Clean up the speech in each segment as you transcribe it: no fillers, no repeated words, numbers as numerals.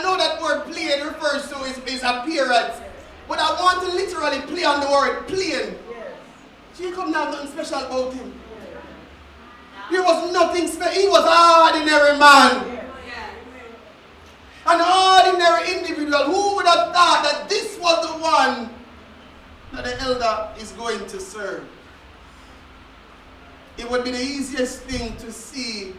I know that word plain refers to his appearance. But I want to literally play on the word plain. Jacob not nothing special about him. There was nothing special. He was an ordinary man. An ordinary individual. Who would have thought that this was the one that the elder is going to serve? It would be the easiest thing to see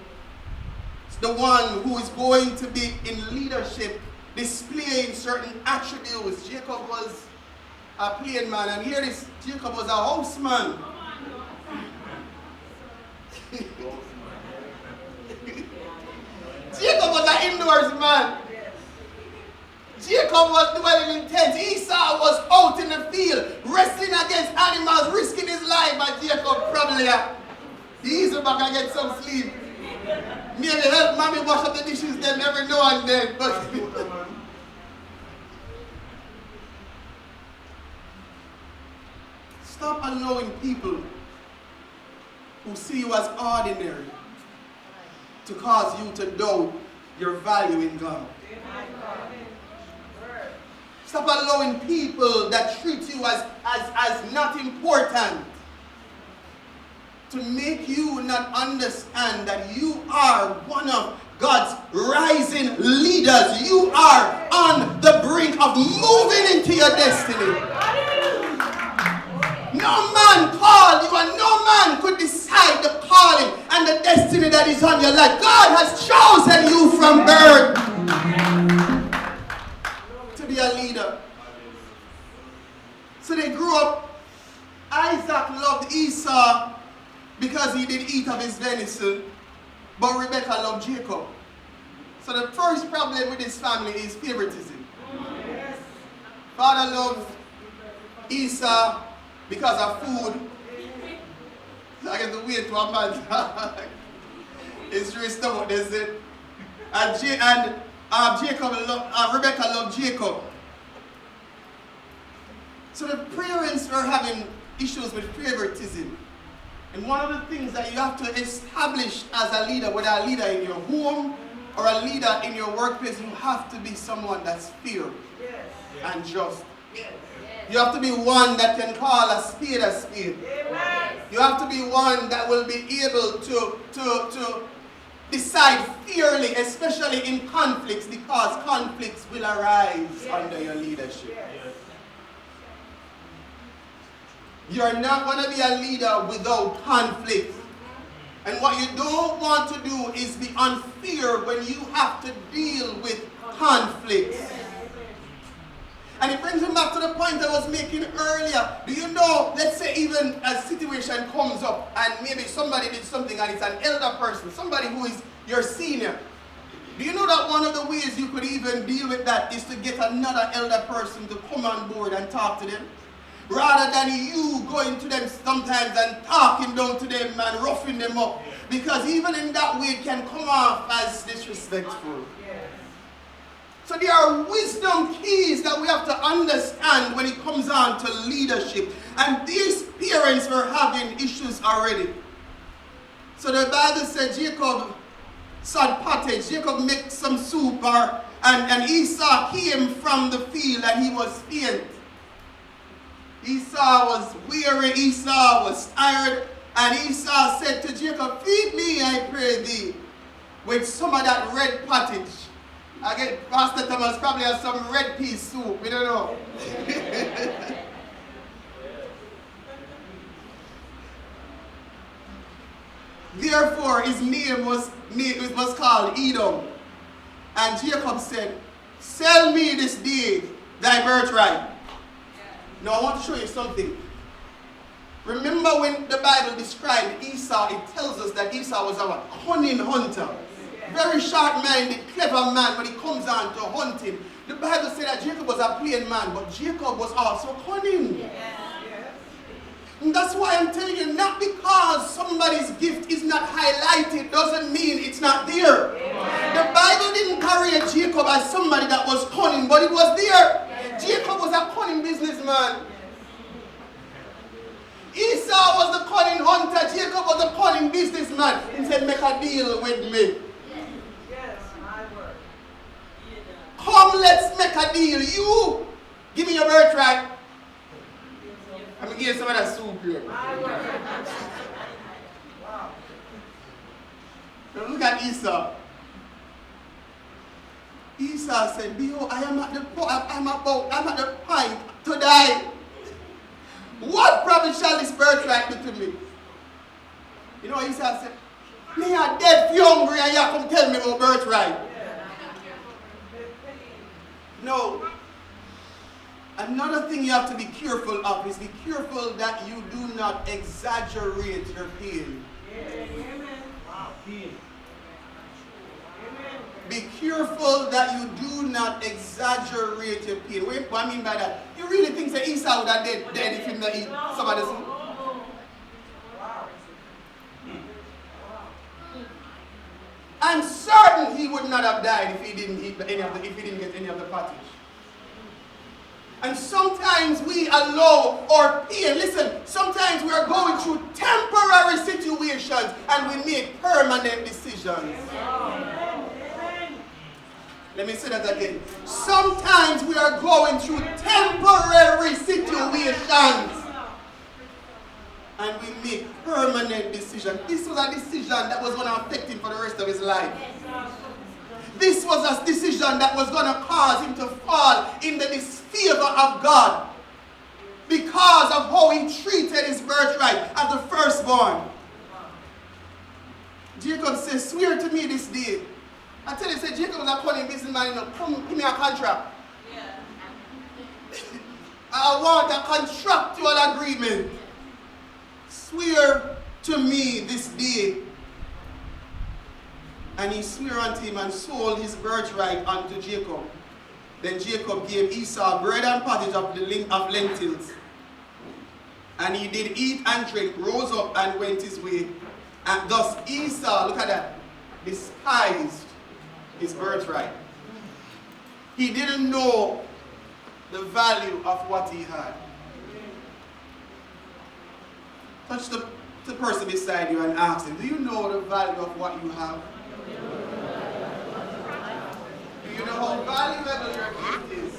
the one who is going to be in leadership displaying certain attributes. Jacob was a plain man, and here this Jacob was a houseman. Jacob was an indoors man. Jacob was dwelling in tents. Esau was out in the field, wrestling against animals, risking his life. But Jacob probably easy back and get some sleep. Maybe help mommy wash up the dishes them every now and then. But stop allowing people who see you as ordinary to cause you to doubt your value in God. Stop allowing people that treat you as not important to make you not understand that you are one of God's rising leaders. You are on the brink of moving into your destiny. No man called you, and no man could decide the calling and the destiny that is on your life. God has chosen you from birth to be a leader. So they grew up. Isaac loved Esau because he did eat of his venison, but Rebekah loved Jacob. So the first problem with this family is favoritism. Father loved Esau because of food. I get to wait to a man. It's really stubborn, is it? And Rebekah loved Jacob. So the parents were having issues with favoritism. And one of the things that you have to establish as a leader, whether a leader in your home or a leader in your workplace, you have to be someone that's fair and just. You have to be one that can call a spade a spade. You have to be one that will be able to decide fairly, especially in conflicts, because conflicts will arise under your leadership. You're not going to be a leader without conflict. And what you don't want to do is be unfair when you have to deal with conflicts. And it brings me back to the point I was making earlier. Do you know, let's say even a situation comes up and maybe somebody did something and it's an elder person, somebody who is your senior. Do you know that one of the ways you could even deal with that is to get another elder person to come on board and talk to them? Rather than you going to them sometimes and talking down to them and roughing them up. Because even in that way it can come off as disrespectful. So there are wisdom keys that we have to understand when it comes on to leadership. And these parents were having issues already. So the Bible said Jacob sought pottage. Jacob made some soup and Esau came from the field and he was faint. Esau was weary, Esau was tired, and Esau said to Jacob, "Feed me, I pray thee, with some of that red pottage." I get Pastor Thomas probably has some red pea soup, we don't know. Therefore, his name was called Edom. And Jacob said, "Sell me this day thy birthright." Now I want to show you something. Remember when the Bible described Esau, it tells us that Esau was a cunning hunter. Very sharp-minded, clever man when it comes on to hunting. The Bible said that Jacob was a plain man, but Jacob was also cunning. And that's why I'm telling you, not because somebody's gift is not highlighted doesn't mean it's not there. The Bible didn't carry Jacob as somebody that was cunning, but it was there. Jacob was a cunning businessman. Esau was the cunning hunter. Jacob was the cunning businessman. He said, "Make a deal with me." make a deal. You give me your birthright. I'm going to give you some of that soup here. Now look at Esau. Esau said, behold, I'm at the point to die. What profit shall this birthright do to me? You know what Esau said? Me are dead for hungry and you come tell me about birthright. No. Another thing you have to be careful of is be careful that you do not exaggerate your pain. Be careful that you do not exaggerate your pain. What I mean by that? You really think that Esau would have dead if he not eat some of this? I'm certain he would not have died if he didn't eat if he didn't get any of the pottage. And sometimes we allow our pain. Listen, sometimes we are going through temporary situations and we make permanent decisions. Let me say that again. Sometimes we are going through temporary situations and we make permanent decisions. This was a decision that was going to affect him for the rest of his life. This was a decision that was going to cause him to fall in the disfavor of God because of how he treated his birthright as the firstborn. Jacob says, swear to me this day. I tell you, say Jacob was a cunning businessman. Come give me a contract. Yeah. I want a contractual agreement. Swear to me this day. And he swore unto him and sold his birthright unto Jacob. Then Jacob gave Esau bread and pottage of lentils. And he did eat and drink, rose up and went his way. And thus Esau, look at that, despised his birthright. He didn't know the value of what he had. Touch the person beside you and ask him, do you know the value of what you have? Do you know how valuable your gift is?